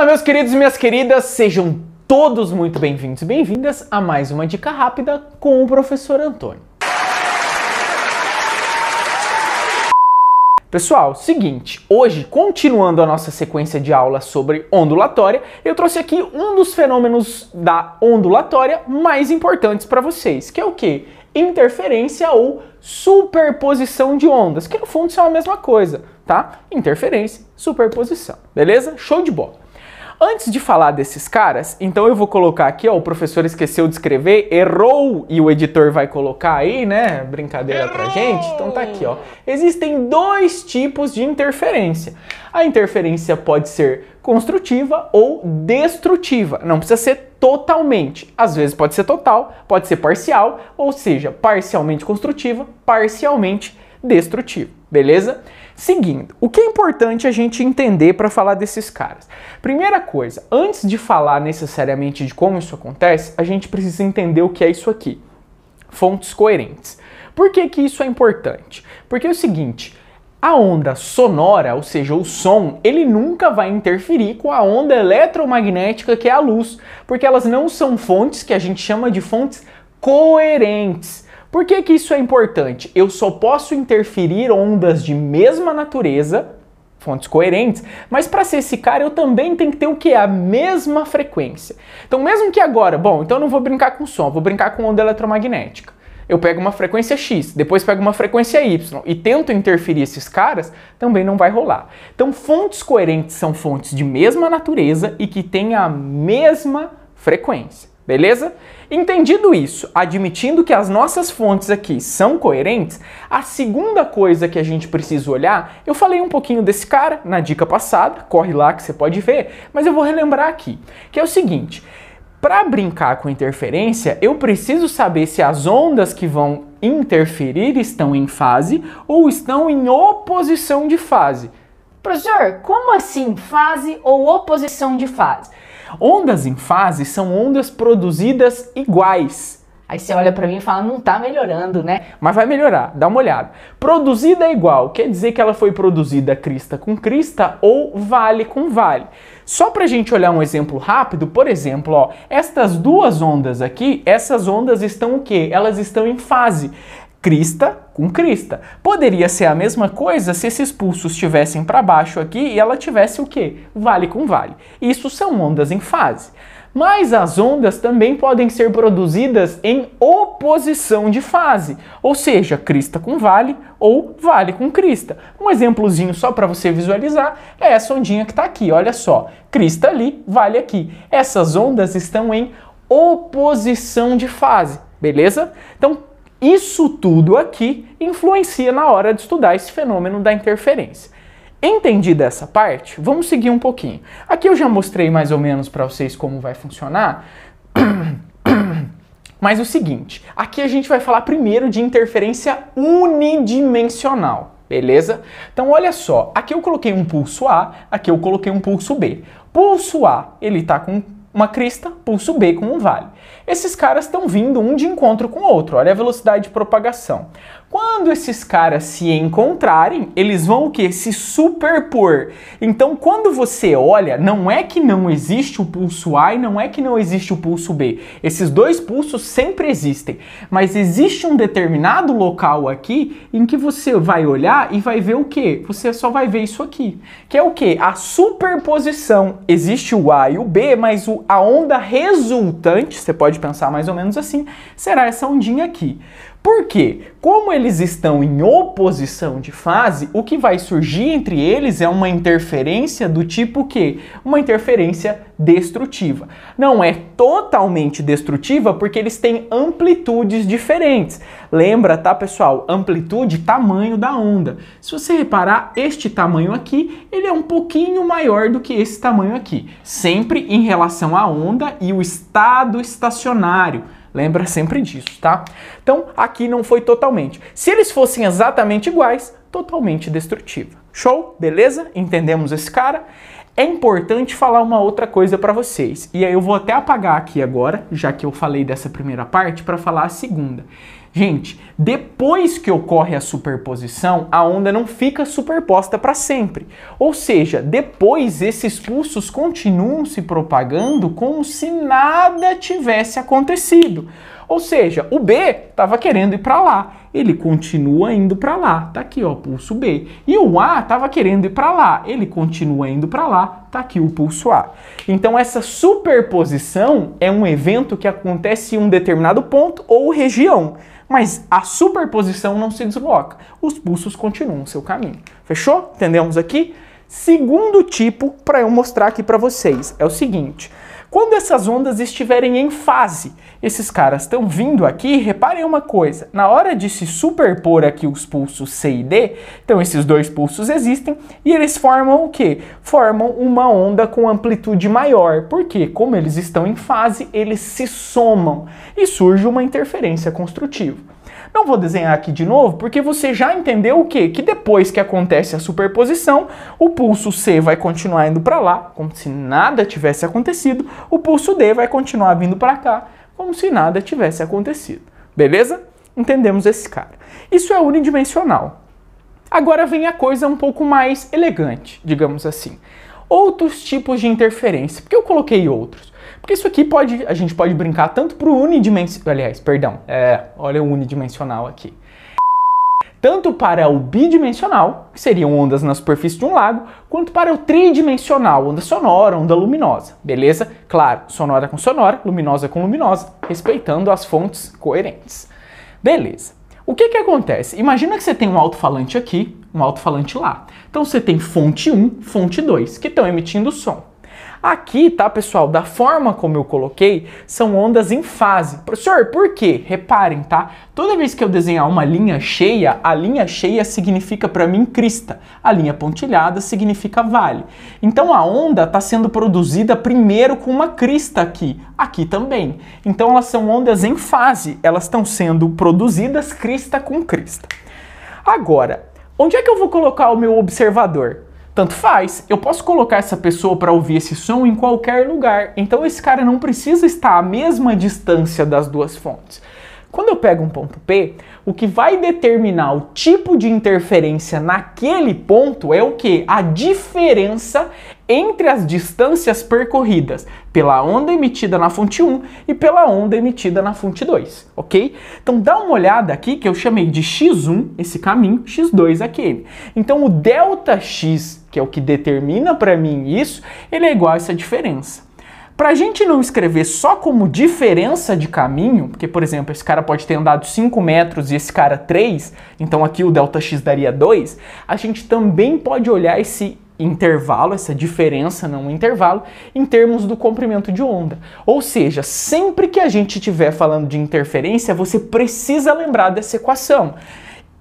Fala, meus queridos e minhas queridas, sejam todos muito bem-vindos e bem-vindas a mais uma dica rápida com o professor Antônio. Pessoal, seguinte, hoje, continuando a nossa sequência de aulas sobre ondulatória, eu trouxe aqui um dos fenômenos da ondulatória mais importantes para vocês, que é o quê? Interferência ou superposição de ondas, que no fundo são a mesma coisa, tá? Interferência, superposição, beleza? Show de bola! Antes de falar desses caras, então eu vou colocar aqui, ó, o professor esqueceu de escrever, errou, e o editor vai colocar aí, né, brincadeira pra gente, então tá aqui, ó. Existem dois tipos de interferência. A interferência pode ser construtiva ou destrutiva, não precisa ser totalmente, às vezes pode ser total, pode ser parcial, ou seja, parcialmente construtiva, parcialmente destrutiva, beleza? Seguindo, o que é importante a gente entender para falar desses caras? Primeira coisa, antes de falar necessariamente de como isso acontece, a gente precisa entender o que é isso aqui. Fontes coerentes. Por que que isso é importante? Porque é o seguinte, a onda sonora, ou seja, o som, ele nunca vai interferir com a onda eletromagnética que é a luz, porque elas não são fontes que a gente chama de fontes coerentes. Por que que isso é importante? Eu só posso interferir ondas de mesma natureza, fontes coerentes, mas para ser esse cara eu também tenho que ter o quê? A mesma frequência. Então mesmo que agora, bom, então eu não vou brincar com som, vou brincar com onda eletromagnética. Eu pego uma frequência X, depois pego uma frequência Y e tento interferir esses caras, também não vai rolar. Então fontes coerentes são fontes de mesma natureza e que têm a mesma frequência. Beleza? Entendido isso, admitindo que as nossas fontes aqui são coerentes, a segunda coisa que a gente precisa olhar, eu falei um pouquinho desse cara na dica passada, corre lá que você pode ver, mas eu vou relembrar aqui, que é o seguinte, para brincar com interferência, eu preciso saber se as ondas que vão interferir estão em fase ou estão em oposição de fase. Professor, como assim fase ou oposição de fase? Ondas em fase são ondas produzidas iguais. Aí você olha pra mim e fala, não tá melhorando, né? Mas vai melhorar, dá uma olhada. Produzida igual, quer dizer que ela foi produzida crista com crista ou vale com vale. Só pra gente olhar um exemplo rápido, por exemplo, ó, estas duas ondas aqui, essas ondas estão o quê? Elas estão em fase. Crista com crista. Poderia ser a mesma coisa se esses pulsos estivessem para baixo aqui e ela tivesse o quê? Vale com vale. Isso são ondas em fase. Mas as ondas também podem ser produzidas em oposição de fase, ou seja, crista com vale ou vale com crista. Um exemplozinho só para você visualizar é essa ondinha que está aqui, olha só. Crista ali, vale aqui. Essas ondas estão em oposição de fase, beleza? Então, isso tudo aqui influencia na hora de estudar esse fenômeno da interferência. Entendida essa parte, vamos seguir um pouquinho. Aqui eu já mostrei mais ou menos para vocês como vai funcionar, mas o seguinte, aqui a gente vai falar primeiro de interferência unidimensional, beleza? Então olha só, aqui eu coloquei um pulso A, aqui eu coloquei um pulso B. Pulso A, ele está com uma crista, pulso B com um vale. Esses caras estão vindo um de encontro com o outro, olha a velocidade de propagação. Quando esses caras se encontrarem, eles vão o quê? Se superpor. Então, quando você olha, não é que não existe o pulso A e não é que não existe o pulso B. Esses dois pulsos sempre existem, mas existe um determinado local aqui em que você vai olhar e vai ver o quê? Você só vai ver isso aqui, que é o quê? A superposição. Existe o A e o B, mas a onda resultante, você pode pensar mais ou menos assim, será essa ondinha aqui. Por quê? Como eles estão em oposição de fase, o que vai surgir entre eles é uma interferência do tipo quê? Uma interferência destrutiva. Não é totalmente destrutiva porque eles têm amplitudes diferentes. Lembra, tá, pessoal? Amplitude, tamanho da onda. Se você reparar, este tamanho aqui, ele é um pouquinho maior do que esse tamanho aqui. Sempre em relação à onda e o estado estacionário. Lembra sempre disso, tá? Então, aqui não foi totalmente. Se eles fossem exatamente iguais, totalmente destrutiva. Show? Beleza? Entendemos esse cara? É importante falar uma outra coisa para vocês. E aí eu vou até apagar aqui agora, já que eu falei dessa primeira parte, para falar a segunda. Gente, depois que ocorre a superposição, a onda não fica superposta para sempre. Ou seja, depois esses pulsos continuam se propagando como se nada tivesse acontecido. Ou seja, o B estava querendo ir para lá, ele continua indo para lá, tá aqui ó, pulso B. E o A estava querendo ir para lá, ele continua indo para lá, tá aqui o pulso A. Então essa superposição é um evento que acontece em um determinado ponto ou região, mas a superposição não se desloca, os pulsos continuam seu caminho. Fechou? Entendemos aqui? Segundo tipo para eu mostrar aqui para vocês é o seguinte. Quando essas ondas estiverem em fase, esses caras estão vindo aqui, reparem uma coisa, na hora de se superpor aqui os pulsos C e D, então esses dois pulsos existem e eles formam o quê? Formam uma onda com amplitude maior, porque como eles estão em fase, eles se somam e surge uma interferência construtiva. Não vou desenhar aqui de novo, porque você já entendeu o quê? Que depois que acontece a superposição, o pulso C vai continuar indo para lá, como se nada tivesse acontecido, o pulso D vai continuar vindo para cá, como se nada tivesse acontecido. Beleza? Entendemos esse cara. Isso é unidimensional. Agora vem a coisa um pouco mais elegante, digamos assim. Outros tipos de interferência. Por que eu coloquei outros? Porque isso aqui a gente pode brincar tanto para o unidimensional, aliás, perdão, olha o unidimensional aqui. Tanto para o bidimensional, que seriam ondas na superfície de um lago, quanto para o tridimensional, onda sonora, onda luminosa, beleza? Claro, sonora com sonora, luminosa com luminosa, respeitando as fontes coerentes. Beleza. O que acontece? Imagina que você tem um alto-falante aqui, um alto-falante lá. Então você tem fonte 1, fonte 2, que estão emitindo som. Aqui, tá, pessoal, da forma como eu coloquei, são ondas em fase. Professor, por quê? Reparem, tá? Toda vez que eu desenhar uma linha cheia, a linha cheia significa para mim crista. A linha pontilhada significa vale. Então a onda está sendo produzida primeiro com uma crista aqui. Aqui também. Então elas são ondas em fase. Elas estão sendo produzidas crista com crista. Agora, onde é que eu vou colocar o meu observador? Tanto faz, eu posso colocar essa pessoa para ouvir esse som em qualquer lugar, então esse cara não precisa estar à mesma distância das duas fontes. Quando eu pego um ponto P, o que vai determinar o tipo de interferência naquele ponto é o quê? A diferença entre as distâncias percorridas pela onda emitida na fonte 1 e pela onda emitida na fonte 2, ok? Então dá uma olhada aqui que eu chamei de x1 esse caminho, x2 aquele. Então o ΔX, que é o que determina para mim isso, ele é igual a essa diferença. Para a gente não escrever só como diferença de caminho, porque, por exemplo, esse cara pode ter andado 5 metros e esse cara 3, então aqui o ΔX daria 2, a gente também pode olhar esse intervalo, essa diferença, não um intervalo, em termos do comprimento de onda. Ou seja, sempre que a gente estiver falando de interferência, você precisa lembrar dessa equação.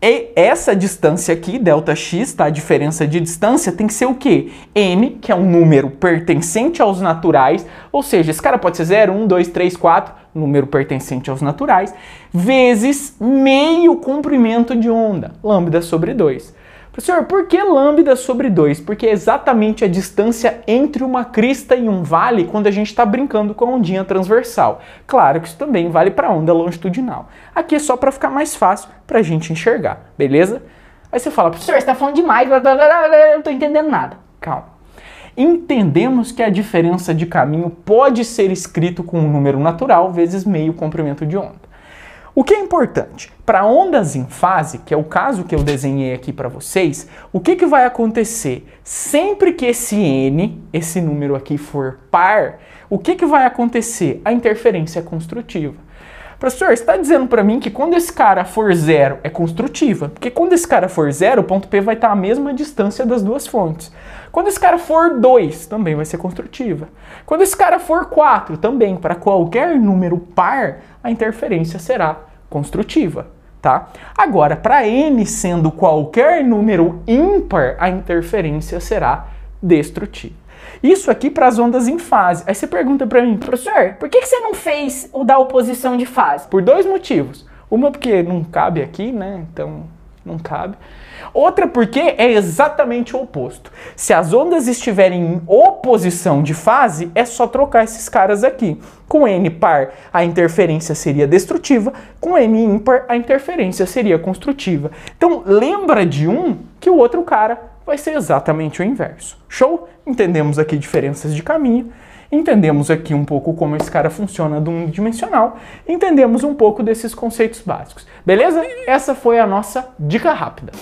E essa distância aqui, ΔX, tá? A diferença de distância tem que ser o quê? N, que é um número pertencente aos naturais, ou seja, esse cara pode ser 0, 1, 2, 3, 4, número pertencente aos naturais, vezes meio comprimento de onda, lambda sobre 2. Professor, por que lambda sobre 2? Porque é exatamente a distância entre uma crista e um vale quando a gente está brincando com a ondinha transversal. Claro que isso também vale para a onda longitudinal. Aqui é só para ficar mais fácil para a gente enxergar, beleza? Aí você fala, professor, você está falando demais, eu não estou entendendo nada. Calma. Entendemos que a diferença de caminho pode ser escrito com um número natural vezes meio comprimento de onda. O que é importante? Para ondas em fase, que é o caso que eu desenhei aqui para vocês, o que vai acontecer? Sempre que esse N, esse número aqui, for par, o que vai acontecer? A interferência é construtiva. Professor, você está dizendo para mim que quando esse cara for 0 é construtiva, porque quando esse cara for 0, o ponto P vai estar à mesma distância das duas fontes. Quando esse cara for 2, também vai ser construtiva. Quando esse cara for 4, também, para qualquer número par, a interferência será construtiva, tá? Agora, para N sendo qualquer número ímpar, a interferência será destrutiva. Isso aqui para as ondas em fase. Aí você pergunta para mim, professor, por que você não fez o da oposição de fase? Por dois motivos. Uma porque não cabe aqui, né? Então Não cabe. Outra porque é exatamente o oposto. Se as ondas estiverem em oposição de fase, é só trocar esses caras aqui. Com N par, a interferência seria destrutiva, com N ímpar, a interferência seria construtiva. Então, lembra de um que o outro cara vai ser exatamente o inverso. Show? Entendemos aqui diferenças de caminho, entendemos aqui um pouco como esse cara funciona do unidimensional, entendemos um pouco desses conceitos básicos. Beleza? Essa foi a nossa dica rápida.